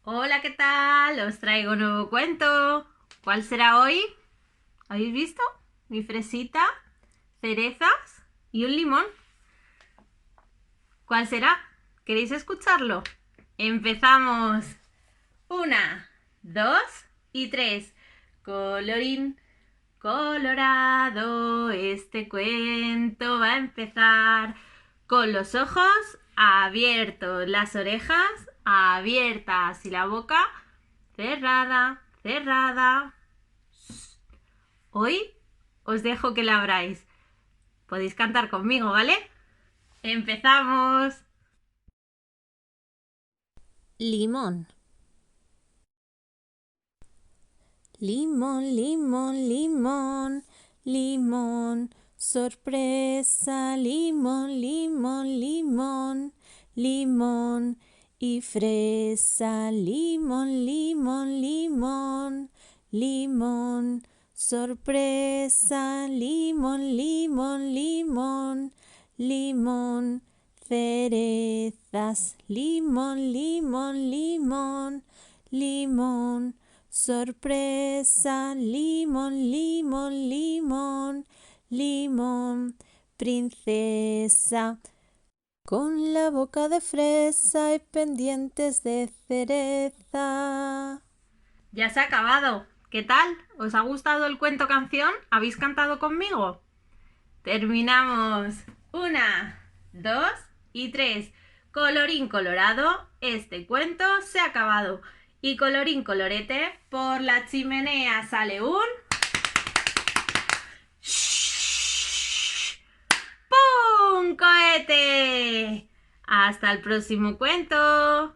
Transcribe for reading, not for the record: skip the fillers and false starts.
Hola, ¿qué tal? Os traigo un nuevo cuento. ¿Cuál será hoy? ¿Habéis visto? Mi fresita, cerezas y un limón. ¿Cuál será? ¿Queréis escucharlo? Empezamos. Una, dos y tres. Colorín colorado, este cuento va a empezar con los ojos abiertos, las orejas abiertas y la boca cerrada, cerrada. Hoy os dejo que la abráis. Podéis cantar conmigo, ¿vale? ¡Empezamos! Limón. Limón, limón, limón, limón. Sorpresa, limón, limón, limón, limón. Y fresa, limón, limón, limón, limón. Sorpresa, limón, limón, limón, limón. Cerezas, limón, limón, limón, limón. Sorpresa, limón, limón, limón, limón. Princesa, con la boca de fresa y pendientes de cereza. Ya se ha acabado. ¿Qué tal? ¿Os ha gustado el cuento canción? ¿Habéis cantado conmigo? Terminamos. Una, dos y tres. Colorín colorado, este cuento se ha acabado. Y colorín colorete, por la chimenea sale un... ¡Pum! ¡Cohete! Hasta el próximo cuento.